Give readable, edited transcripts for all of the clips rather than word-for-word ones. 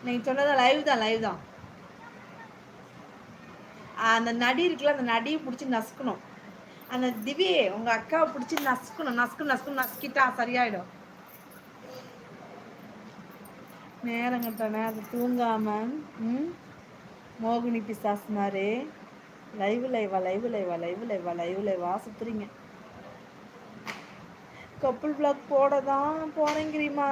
நீங்கள் சொன்னதான் லைவ் தான். அந்த நடி இருக்குல்ல, அந்த நடியை பிடிச்சி நசுக்கணும். அந்த திவ்யே உங்கள் அக்காவை பிடிச்சி நசுக்கணும், நசுக்கிட்டா சரியாயிடும். நேரங்கட்ட நேரத்தை தூங்காமல் மோகினி பிசாஸ் மாதிரி லைவா சுத்துறீங்க. கப்புள் பிளாக் போட தான் போகிறேங்கிறீமா.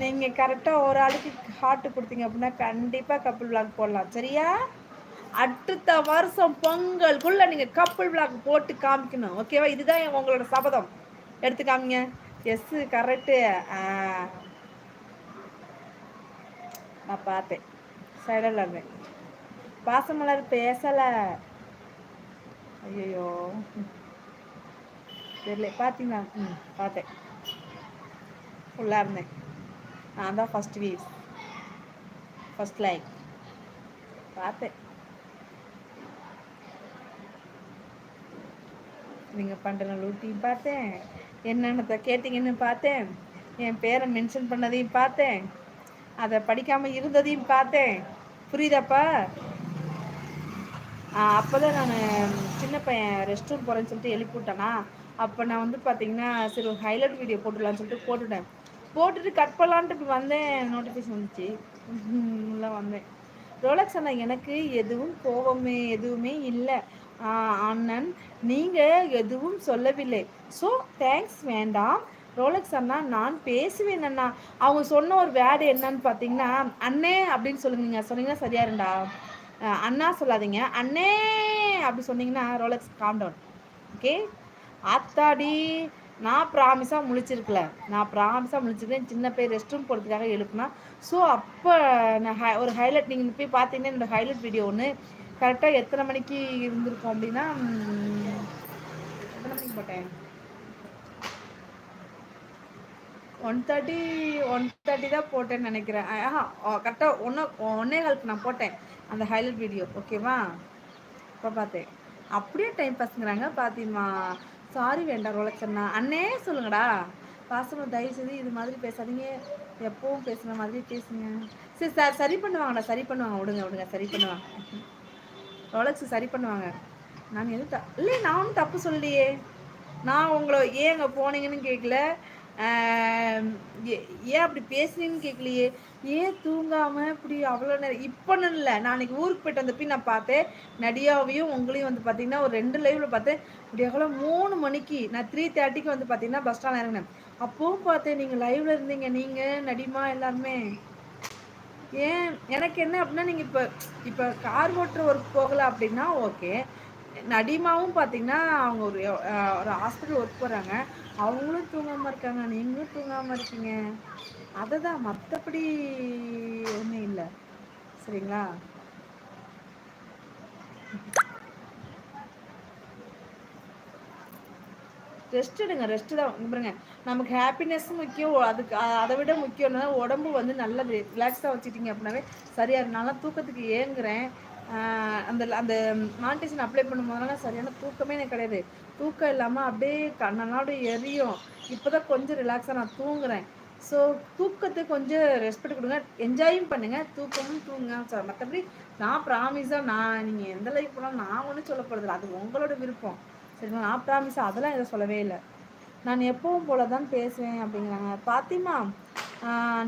நீங்கள் கரெக்டாக ஒரு ஆளுக்கு ஹார்ட் கொடுத்தீங்க அப்படின்னா கண்டிப்பாக கப்புள் பிளாக் போடலாம். சரியா? அடுத்த வருஷம் பொங்கலுக்குள்ள நீங்கள் கப்புள் பிளாக் போட்டு காமிக்கணும். ஓகேவா? இதுதான் உங்களோட சபதம். எடுத்து காமிங்க. S correct. நான் பார்த்தேன். சைடில் இருந்தேன். பாசமலர் பேசலை. ஐயோ தெரியல. பார்த்தீங்களா? பார்த்தேன். ஃபுல்லாக இருந்தேன். நான் தான் ஃபஸ்ட் லைக் பார்த்தேன். நீங்கள் பண்ணுற லூட்டியும் பார்த்தேன், என்னென்னத்தை கேட்டிங்கன்னு பார்த்தேன், என் பேரை மென்ஷன் பண்ணதையும் பார்த்தேன், அதை படிக்காமல் இருந்ததையும் பார்த்தேன். புரியுதாப்பா? அப்போ தான் நான் சின்ன பையன் ரெஸ்ட் ரூம் போகிறேன்னு சொல்லிட்டு எழுப்பி விட்டேனா, அப்போ நான் வந்து பார்த்தீங்கன்னா சரி ஒரு ஹைலைட் வீடியோ போட்டுடலான்னு சொல்லிட்டு போட்டுட்டு கட் பண்ணலான்ட்டு இப்படி வந்தேன். நோட்டிஃபிகேஷன் வந்துச்சு. உள்ளே வந்தேன். ரோலக்ஸ் அண்ணா, எனக்கு எதுவுமே இல்லை அண்ணன், நீங்கள் எதுவும் சொல்லவில்லை. ஸோ தேங்க்ஸ் வேண்டாம் ரோலக்ஸ் அண்ணா, நான் பேசுவேன் அண்ணா. அவங்க சொன்ன ஒரு வேர்டு என்னன்னு பார்த்தீங்கன்னா அண்ணே அப்படின்னு சொல்லுங்க. சொன்னீங்கன்னா சரியா இருந்தா. அண்ணா சொல்லாதீங்க, அண்ணே அப்படி சொன்னீங்கன்னா ரோலக்ஸ் காம் டவுன். ஓகே? ஆத்தாடி, நான் ப்ராமிஸாக முழிச்சிருக்கேன். சின்ன பேர் ரெஸ்ட் ரூம் போகிறதுக்காக எழுப்புனா. ஸோ அப்போ நான் ஒரு ஹைலைட், நீங்கள் போய் பார்த்தீங்கன்னா என்னோடய ஹைலைட் வீடியோ ஒன்று கரெக்டாக எத்தனை மணிக்கு இருந்திருக்கும் அப்படின்னா, எத்தனை மணிக்கு போட்டேன்? 1:30 தான் போட்டேன்னு நினைக்கிறேன். கரெக்டாக 1:15 நான் போட்டேன் அந்த ஹைலைட் வீடியோ. ஓகேவா? இப்போ பார்த்தேன். அப்படியே டைம் பாஸ்ங்கிறாங்க பாத்திமா. சாரி வேண்டாம் ரோலக்ஸ் அண்ணா. அண்ணே சொல்லுங்கடா. பாசமாக தயவு செய்து இது மாதிரி பேசாதீங்க, எப்பவும் பேசுகிற மாதிரி பேசுங்க. சரி சார், சரி பண்ணுவாங்கடா, சரி பண்ணுவாங்க. விடுங்க சரி பண்ணுவாங்க. ரோலக்ஸ் சரி பண்ணுவாங்க. நான் எதுவும் இல்லை, நான் ஒன்றும் தப்பு சொல்லலையே. நான் உங்களை ஏன் அங்கே போனீங்கன்னு கேட்கல, ஏன் அப்படி பேசுனீங்கன்னு கேட்கலையே, ஏன் தூங்காமல் இப்படி அவ்வளோ நேரம் இப்போன்னு இல்லை. நான் அன்றைக்கி ஊருக்கு போய்ட்டு வந்தப்போ நான் பார்த்தேன் நடியாவையும் உங்களையும் வந்து பார்த்தீங்கன்னா ஒரு 2 லைவில் பார்த்தேன். இப்படி எவ்வளோ 3 மணிக்கு நான் 3:30க்கு வந்து பார்த்தீங்கன்னா பஸ் ஸ்டாண்ட் இறங்கினேன். அப்போவும் பார்த்தேன் நீங்கள் லைவில் இருந்தீங்க, நீங்கள் நடிமா எல்லாருமே. ஏன் எனக்கு என்ன அப்படின்னா, நீங்கள் இப்போ கார் ஓட்டுற ஒர்க் போகலை அப்படின்னா ஓகே. நடிமாவும் பார்த்தீங்கன்னா அவங்க ஒரு ஹாஸ்பிட்டல் ஒர்க் போகிறாங்க, அவங்களும் தூங்காமல் இருக்காங்க, நீங்களும் தூங்காமல் இருக்கீங்க. அதை தான், மற்றபடி ஒன்றும் இல்லை. சரிங்களா? ரெஸ்ட் எடுங்க. ரெஸ்ட்டு தான் பாருங்க, நமக்கு ஹாப்பினஸ்ஸும் முக்கியம். அதுக்கு அதை விட முக்கியம்னா உடம்பு வந்து நல்லா ரிலாக்ஸாக வச்சுட்டிங்க அப்படின்னாவே சரியாக இருக்கும். நான்லாம் தூக்கத்துக்கு ஏங்குறேன். அந்த அந்த மானிட்டேஷன் அப்ளை பண்ணும்போதெல்லாம் சரியான தூக்கமே எனக்கு கிடையாது. தூக்கம் இல்லாமல் அப்படியே கண்ணனாடு எரியும். இப்போ தான் கொஞ்சம் ரிலாக்ஸாக நான் தூங்குறேன். ஸோ தூக்கத்துக்கு கொஞ்சம் ரெஸ்பெக்ட் கொடுங்க, என்ஜாயும் பண்ணுங்கள், தூக்கமும் தூங்குங்க. சார் மற்றபடி நான் ப்ராமிஸாக நீங்கள் எந்த லைஃப் போனாலும் நான் ஒன்றும் சொல்ல போகிறதில்ல, அது உங்களோட விருப்பம். சரிங்களா? நான் ப்ராமிஸாக அதெல்லாம் எதுவும் சொல்லவே இல்லை. நான் எப்பவும் போல தான் பேசுவேன் அப்படிங்கிறாங்க பாத்திமா.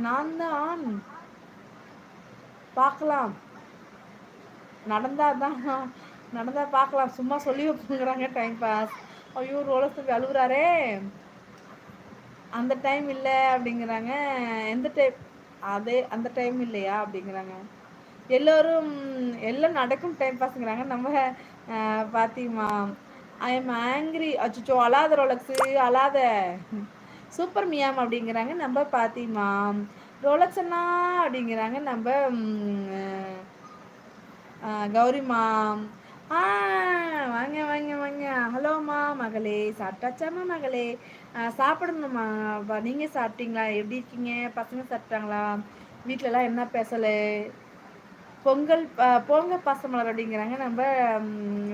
நான் தான் பார்க்கலாம், நடந்தா பார்க்கலாம், சும்மா சொல்லி வைப்புங்கிறாங்க. Time pass. ஐயோ ரோலக்ஸ் தம்பி அழுகுறாரே. அந்த டைம் இல்லை அப்படிங்கிறாங்க. எந்த டைம்? அந்த டைம் இல்லையா அப்படிங்கிறாங்க. எல்லாம் நடக்கும் டைம் பாஸ்ங்கிறாங்க. நம்ம பாத்திமா ஐ எம் ஆங்கிரி. அச்சோ அழாத ரோலக்ஸு, அழாத. சூப்பர் மியாம் அப்படிங்கிறாங்க நம்ம பாத்திமா. ரோலக்ஸ் அண்ணா அப்படிங்கிறாங்க நம்ம கௌரிமா. வாங்க வாங்க வாங்க. ஹலோம்மா மகளே, சாப்பிட்டாச்சாம்மா மகளே? சாப்பிடணும்மா. நீங்கள் சாப்பிட்டீங்களா? எப்படி இருக்கீங்க? பசங்க சாப்பிட்டாங்களா? வீட்டிலலாம் என்ன பேசலை? பொங்கல் போங்க பாசமலர் அப்படிங்கிறாங்க நம்ம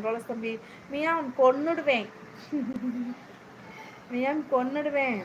ரோலக்ஸ் தம்பி. மியாம் கொன்னுடுவேன். மியாம் கொன்னுடுவேன்.